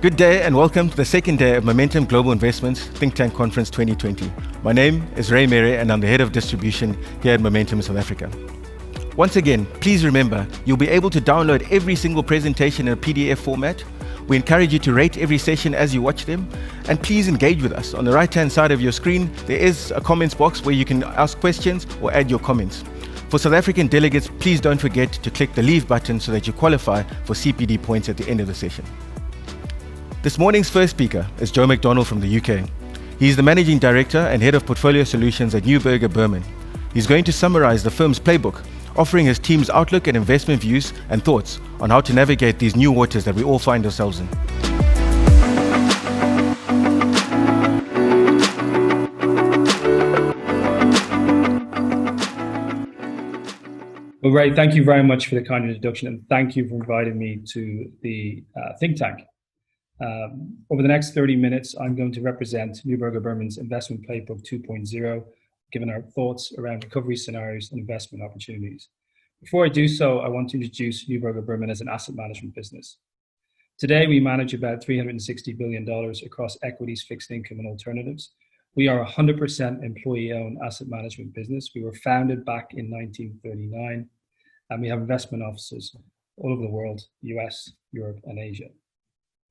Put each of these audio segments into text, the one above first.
Good day and welcome to the second day of Momentum Global Investments Think Tank Conference 2020. My name is Ray Mere and I'm the Head of Distribution here at Momentum South Africa. Once again, please remember, you'll be able to download every single presentation in a PDF format. We encourage you to rate every session as you watch them, and please engage with us. On the right-hand side of your screen, there is a comments box where you can ask questions or add your comments. For South African delegates, please don't forget to click the leave button so that you qualify for CPD points at the end of the session. This morning's first speaker is Joe McDonald from the UK. He's the Managing Director and Head of Portfolio Solutions at Neuberger Berman. He's going to summarize the firm's playbook, offering his team's outlook and investment views and thoughts on how to navigate these new waters that we all find ourselves in. Well, Ray, thank you very much for the kind introduction, and thank you for inviting me to the think tank. Over the next 30 minutes, I'm going to represent Neuberger Berman's Investment Playbook 2.0, given our thoughts around recovery scenarios and investment opportunities. Before I do so, I want to introduce Neuberger Berman as an asset management business. Today, we manage about $360 billion across equities, fixed income, and alternatives. We are a 100% employee-owned asset management business. We were founded back in 1939, and we have investment offices all over the world, US, Europe, and Asia.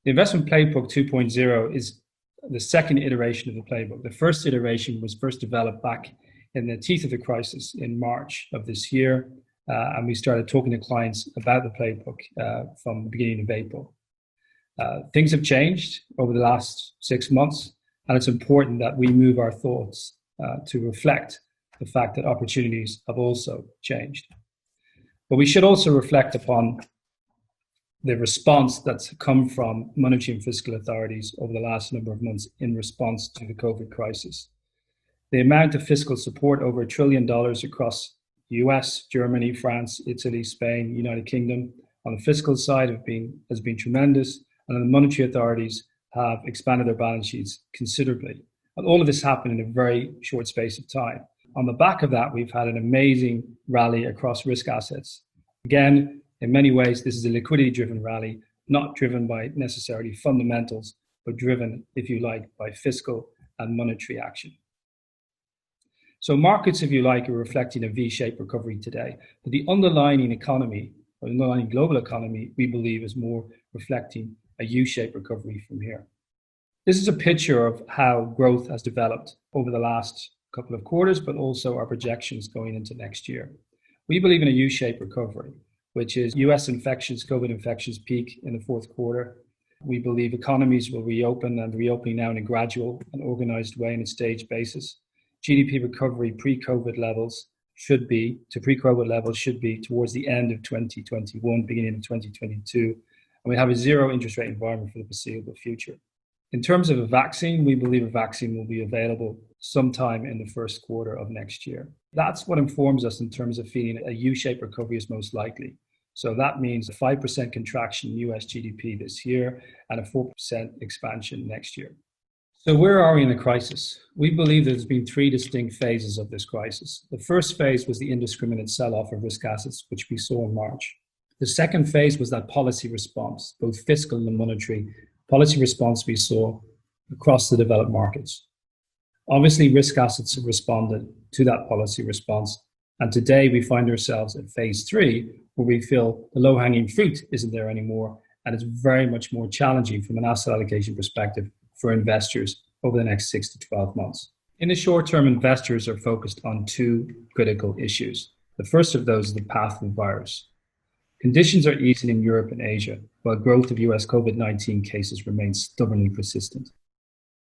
The Investment Playbook 2.0 is the second iteration of the playbook. The first iteration was first developed back in the teeth of the crisis in March of this year, and we started talking to clients about the playbook from the beginning of April. Things have changed over the last 6 months, and it's important that we move our thoughts to reflect the fact that opportunities have also changed. But we should also reflect upon the response that's come from monetary and fiscal authorities over the last number of months in response to the COVID crisis. The amount of fiscal support, over $1 trillion across the US, Germany, France, Italy, Spain, United Kingdom, on the fiscal side has been tremendous, and the monetary authorities have expanded their balance sheets considerably. And all of this happened in a very short space of time. On the back of that, we've had an amazing rally across risk assets. Again, in many ways, this is a liquidity-driven rally, not driven by necessarily fundamentals, but driven, if you like, by fiscal and monetary action. So markets, if you like, are reflecting a V-shaped recovery today. But the underlying economy, or underlying global economy, we believe is more reflecting a U-shaped recovery from here. This is a picture of how growth has developed over the last couple of quarters, but also our projections going into next year. We believe in a U-shaped recovery, which is US infections, COVID infections peak in the fourth quarter. We believe economies will reopen and reopening now in a gradual and organized way on a staged basis. GDP recovery pre-COVID levels should be towards the end of 2021, beginning of 2022. And we have a zero interest rate environment for the foreseeable future. In terms of a vaccine, we believe a vaccine will be available sometime in the first quarter of next year. That's what informs us in terms of feeling a U-shaped recovery is most likely. So that means a 5% contraction in US GDP this year and a 4% expansion next year. So where are we in the crisis? We believe there's been three distinct phases of this crisis. The first phase was the indiscriminate sell-off of risk assets, which we saw in March. The second phase was that policy response, both fiscal and monetary policy response we saw across the developed markets. Obviously, risk assets have responded to that policy response. And today we find ourselves at phase three, where we feel the low-hanging fruit isn't there anymore. And it's very much more challenging from an asset allocation perspective for investors over the next 6 to 12 months. In the short term, investors are focused on two critical issues. The first of those is the path of the virus. Conditions are easing in Europe and Asia, while growth of US COVID-19 cases remains stubbornly persistent.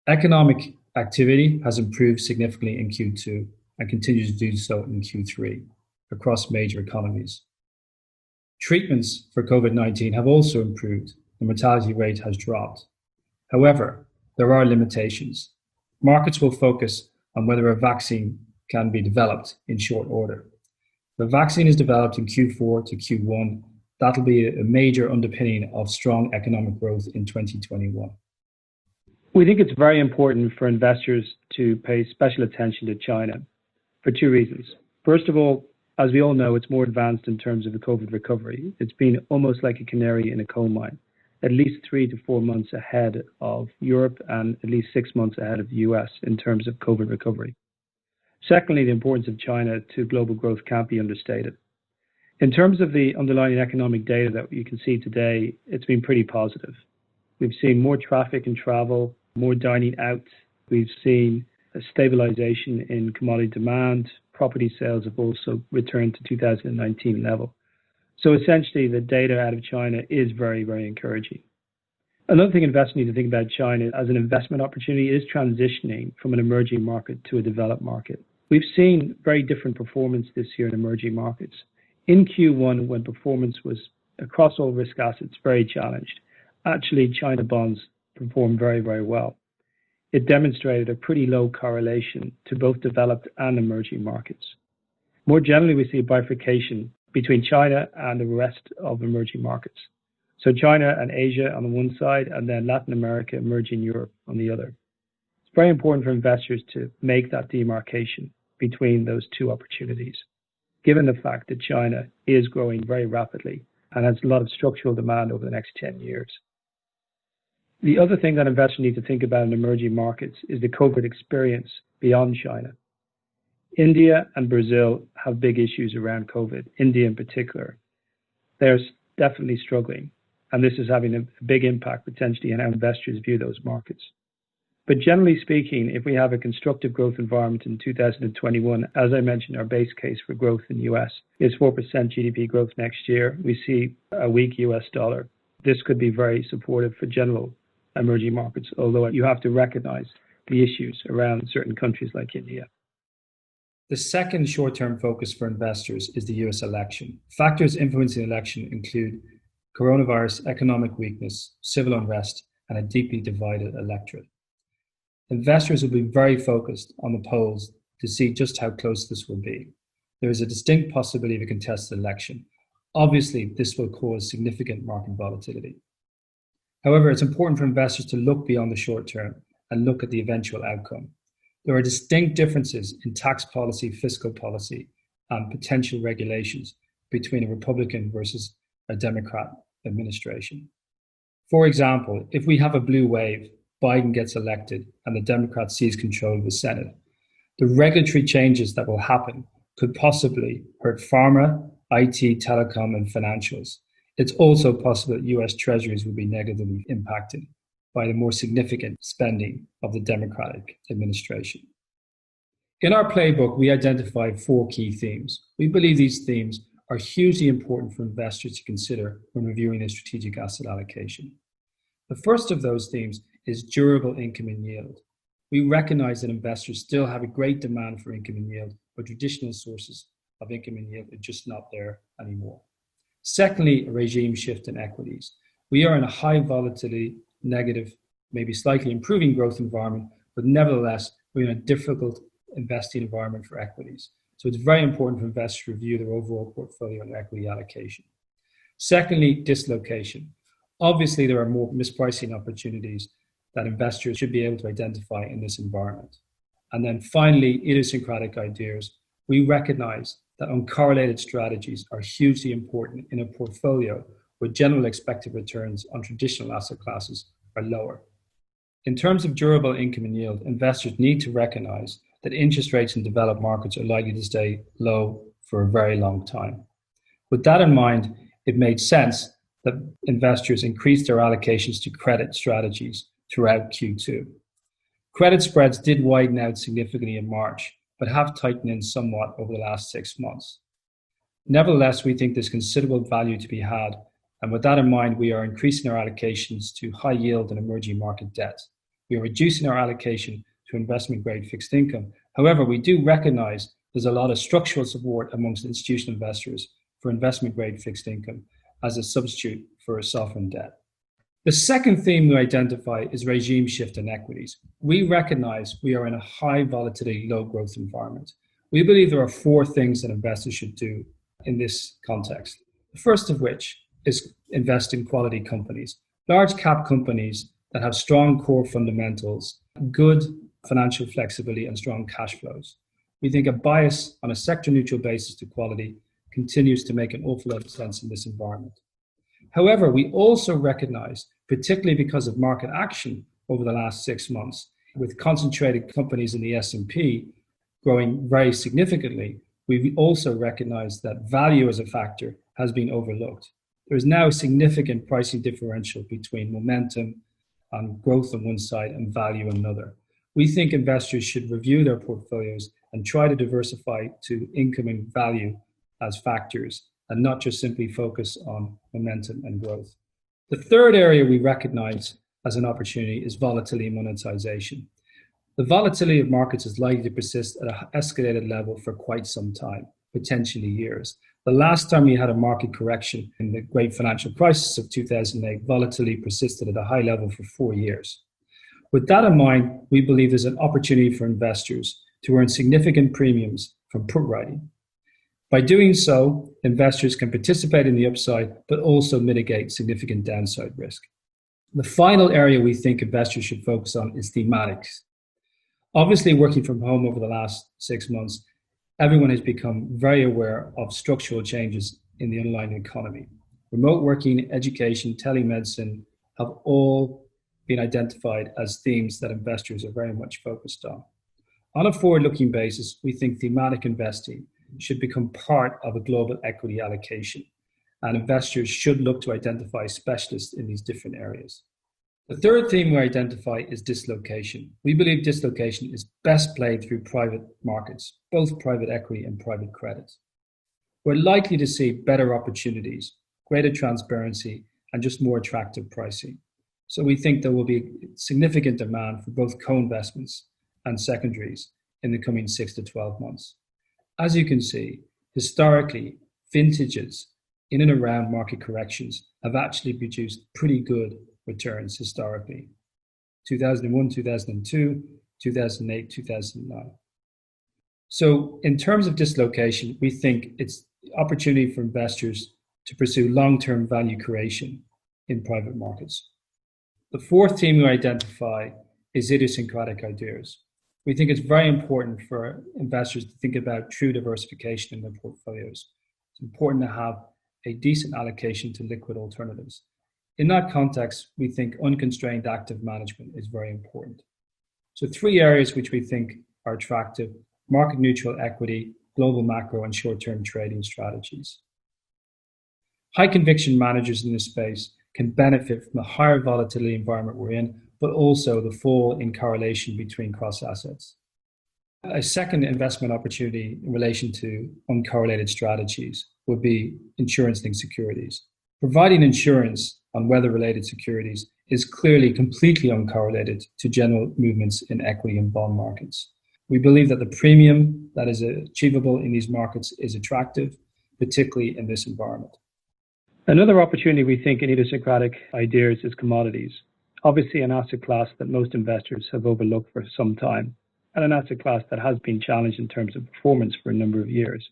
Economic activity has improved significantly in Q2 and continues to do so in Q3 across major economies. Treatments for COVID-19 have also improved. The mortality rate has dropped. However, there are limitations. Markets will focus on whether a vaccine can be developed in short order. If a vaccine is developed in Q4 to Q1, that'll be a major underpinning of strong economic growth in 2021. We think it's very important for investors to pay special attention to China for two reasons. First of all, as we all know, it's more advanced in terms of the COVID recovery. It's been almost like a canary in a coal mine. at least 3 to 4 months ahead of Europe and at least 6 months ahead of the US in terms of COVID recovery. Secondly, the importance of China to global growth can't be understated. In terms of the underlying economic data that you can see today, it's been pretty positive. We've seen more traffic and travel, more dining out. We've seen a stabilization in commodity demand. Property sales have also returned to 2019 level. So essentially, the data out of China is very, very encouraging. Another thing investors need to think about China as an investment opportunity is transitioning from an emerging market to a developed market. We've seen very different performance this year in emerging markets. In Q1, when performance was across all risk assets very challenged, actually China bonds performed very, very well. It demonstrated a pretty low correlation to both developed and emerging markets. More generally, we see a bifurcation between China and the rest of emerging markets. So China and Asia on the one side, and then Latin America, emerging Europe on the other. It's very important for investors to make that demarcation between those two opportunities, given the fact that China is growing very rapidly and has a lot of structural demand over the next 10 years. The other thing that investors need to think about in emerging markets is the COVID experience beyond China. India and Brazil have big issues around COVID, India in particular. They're definitely struggling, and this is having a big impact potentially on how investors view those markets. But generally speaking, if we have a constructive growth environment in 2021, as I mentioned, our base case for growth in the US is 4% GDP growth next year. We see a weak US dollar. This could be very supportive for general emerging markets, although you have to recognize the issues around certain countries like India. The second short-term focus for investors is the US election. Factors influencing the election include coronavirus, economic weakness, civil unrest, and a deeply divided electorate. Investors will be very focused on the polls to see just how close this will be. There is a distinct possibility of a contested election. Obviously, this will cause significant market volatility. However, it's important for investors to look beyond the short term and look at the eventual outcome. There are distinct differences in tax policy, fiscal policy, and potential regulations between a Republican versus a Democrat administration. For example, if we have a blue wave, Biden gets elected and the Democrats seize control of the Senate, the regulatory changes that will happen could possibly hurt pharma, IT, telecom, and financials. It's also possible that US treasuries will be negatively impacted by the more significant spending of the Democratic administration. In our playbook, we identified 4 key themes. We believe these themes are hugely important for investors to consider when reviewing their strategic asset allocation. The first of those themes is durable income and yield. We recognize that investors still have a great demand for income and yield, but traditional sources of income and yield are just not there anymore. Secondly, a regime shift in equities. We are in a high volatility, negative, maybe slightly improving growth environment, but nevertheless, we're in a difficult investing environment for equities. So it's very important for investors to review their overall portfolio and equity allocation. Secondly, dislocation. Obviously, there are more mispricing opportunities that investors should be able to identify in this environment. And then finally, idiosyncratic ideas. We recognize that uncorrelated strategies are hugely important in a portfolio where general expected returns on traditional asset classes are lower. In terms of durable income and yield, investors need to recognize that interest rates in developed markets are likely to stay low for a very long time. With that in mind, it made sense that investors increased their allocations to credit strategies throughout Q2. Credit spreads did widen out significantly in March, but have tightened in somewhat over the last 6 months. Nevertheless, we think there's considerable value to be had, and with that in mind, we are increasing our allocations to high yield and emerging market debt. We are reducing our allocation to investment-grade fixed income. However, we do recognize there's a lot of structural support amongst institutional investors for investment-grade fixed income as a substitute for a sovereign debt. The second theme we identify is regime shift in equities. We recognize we are in a high volatility, low growth environment. We believe there are 4 things that investors should do in this context. The first of which is invest in quality companies, large cap companies that have strong core fundamentals, good financial flexibility, and strong cash flows. We think a bias on a sector neutral basis to quality continues to make an awful lot of sense in this environment. However, we also recognize particularly because of market action over the last 6 months, with concentrated companies in the S&P growing very significantly. We've also recognized that value as a factor has been overlooked. There is now a significant pricing differential between momentum and growth on one side and value on another. We think investors should review their portfolios and try to diversify to income and value as factors and not just simply focus on momentum and growth. The third area we recognize as an opportunity is volatility and monetization. The volatility of markets is likely to persist at an escalated level for quite some time, potentially years. The last time we had a market correction in the great financial crisis of 2008, volatility persisted at a high level for 4 years. With that in mind, we believe there's an opportunity for investors to earn significant premiums from put writing. By doing so, investors can participate in the upside, but also mitigate significant downside risk. The final area we think investors should focus on is thematics. Obviously, working from home over the last 6 months, everyone has become very aware of structural changes in the underlying economy. Remote working, education, telemedicine have all been identified as themes that investors are very much focused on. On a forward-looking basis, we think thematic investing should become part of a global equity allocation, and investors should look to identify specialists in these different areas. The third theme we identify is dislocation. We believe dislocation is best played through private markets, both private equity and private credit. We're likely to see better opportunities, greater transparency, and just more attractive pricing. So we think there will be significant demand for both co-investments and secondaries in the coming 6 to 12 months. As you can see, historically, vintages in and around market corrections have actually produced pretty good returns historically. 2001, 2002, 2008, 2009. So in terms of dislocation, we think it's opportunity for investors to pursue long-term value creation in private markets. The fourth theme we identify is idiosyncratic ideas. We think it's very important for investors to think about true diversification in their portfolios. It's important to have a decent allocation to liquid alternatives. In that context, we think unconstrained active management is very important. So 3 areas which we think are attractive: market neutral equity, global macro, and short-term trading strategies. High conviction managers in this space can benefit from the higher volatility environment we're in, but also the fall in correlation between cross assets. A second investment opportunity in relation to uncorrelated strategies would be insurance-linked securities. Providing insurance on weather-related securities is clearly completely uncorrelated to general movements in equity and bond markets. We believe that the premium that is achievable in these markets is attractive, particularly in this environment. Another opportunity we think in idiosyncratic ideas is commodities. Obviously an asset class that most investors have overlooked for some time, and an asset class that has been challenged in terms of performance for a number of years.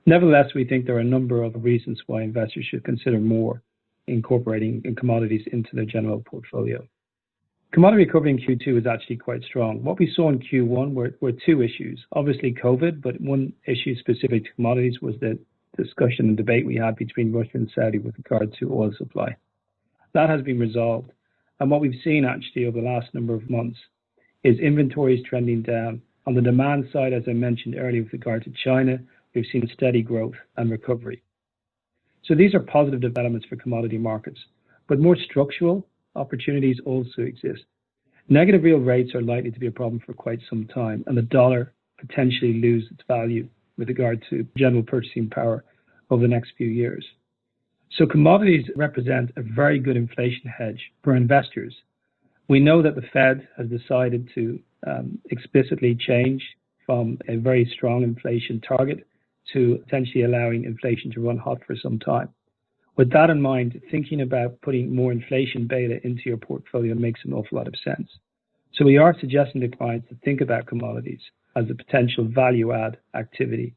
Nevertheless, we think there are a number of reasons why investors should consider more incorporating commodities into their general portfolio. Commodity recovery in Q2 was actually quite strong. What we saw in Q1 were 2 issues. Obviously COVID, but one issue specific to commodities was the discussion and debate we had between Russia and Saudi with regard to oil supply. That has been resolved. And what we've seen actually over the last number of months is inventories trending down. On the demand side, as I mentioned earlier with regard to China, we've seen steady growth and recovery. So these are positive developments for commodity markets, but more structural opportunities also exist. Negative real rates are likely to be a problem for quite some time, and the dollar potentially lose its value with regard to general purchasing power over the next few years. So commodities represent a very good inflation hedge for investors. We know that the Fed has decided to explicitly change from a very strong inflation target to potentially allowing inflation to run hot for some time. With that in mind, thinking about putting more inflation beta into your portfolio makes an awful lot of sense. So we are suggesting to clients to think about commodities as a potential value add activity.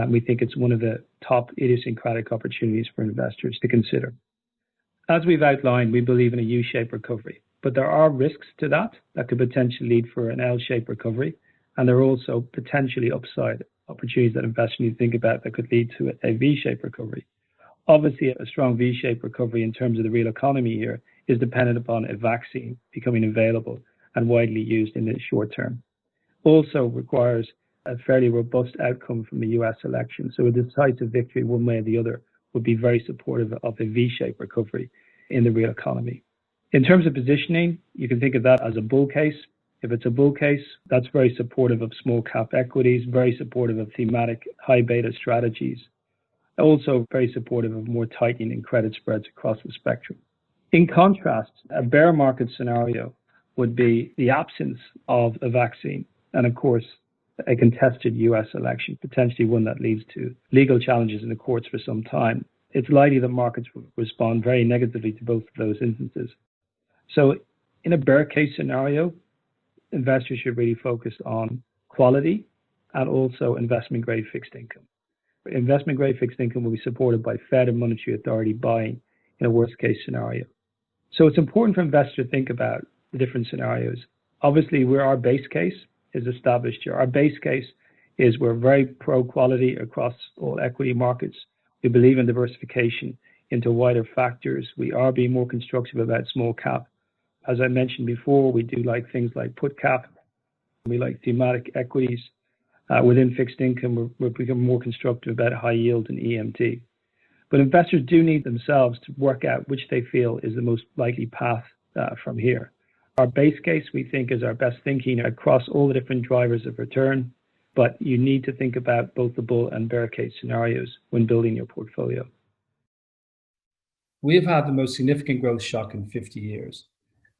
We think it's one of the top idiosyncratic opportunities for investors to consider. As we've outlined, we believe in a U-shaped recovery, but there are risks to that could potentially lead for an L-shaped recovery. And there are also potentially upside opportunities that investors need to think about that could lead to a V-shaped recovery. Obviously, a strong V-shaped recovery in terms of the real economy here is dependent upon a vaccine becoming available and widely used in the short term. Also requires a fairly robust outcome from the US election. So a decisive victory one way or the other would be very supportive of a V-shaped recovery in the real economy. In terms of positioning, you can think of that as a bull case. If it's a bull case, that's very supportive of small cap equities, very supportive of thematic high beta strategies, also very supportive of more tightening in credit spreads across the spectrum. In contrast, a bear market scenario would be the absence of a vaccine and, of course, a contested US election, potentially one that leads to legal challenges in the courts for some time. It's likely that markets will respond very negatively to both of those instances. So in a bear case scenario, investors should really focus on quality and also investment grade fixed income. Investment grade fixed income will be supported by Fed and monetary authority buying in a worst case scenario. So it's important for investors to think about the different scenarios. Obviously, where our base case is established here. Our base case is we're very pro quality across all equity markets. We believe in diversification into wider factors. We are being more constructive about small cap. As I mentioned before, we do like things like put cap. We like thematic equities. Within fixed income, we're becoming more constructive about high yield and EMT. But investors do need themselves to work out which they feel is the most likely path from here. Our base case, we think, is our best thinking across all the different drivers of return, but you need to think about both the bull and bear case scenarios when building your portfolio. We have had the most significant growth shock in 50 years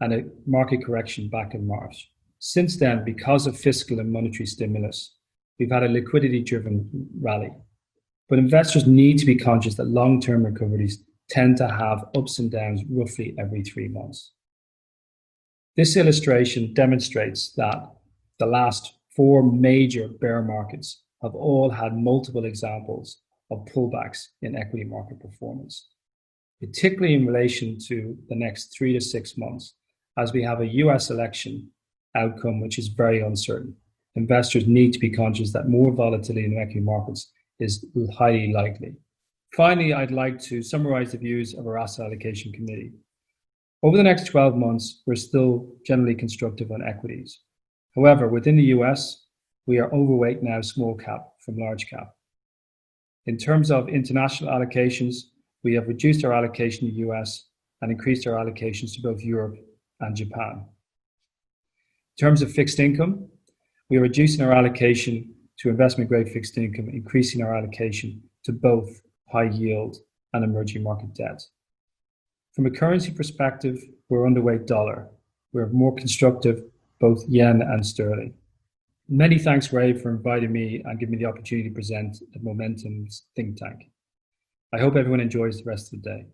and a market correction back in March. Since then, because of fiscal and monetary stimulus, we've had a liquidity-driven rally. But investors need to be conscious that long-term recoveries tend to have ups and downs roughly every 3 months. This illustration demonstrates that the last 4 major bear markets have all had multiple examples of pullbacks in equity market performance, particularly in relation to the next 3 to 6 months, as we have a US election outcome which is very uncertain. Investors need to be conscious that more volatility in equity markets is highly likely. Finally, I'd like to summarize the views of our asset allocation committee. Over the next 12 months, we're still generally constructive on equities. However, within the US, we are overweight now small cap from large cap. In terms of international allocations, we have reduced our allocation to the US and increased our allocations to both Europe and Japan. In terms of fixed income, we are reducing our allocation to investment grade fixed income, increasing our allocation to both high yield and emerging market debt. From a currency perspective, we're underweight dollar. We're more constructive, both yen and sterling. Many thanks, Ray, for inviting me and giving me the opportunity to present at Momentum's think tank. I hope everyone enjoys the rest of the day.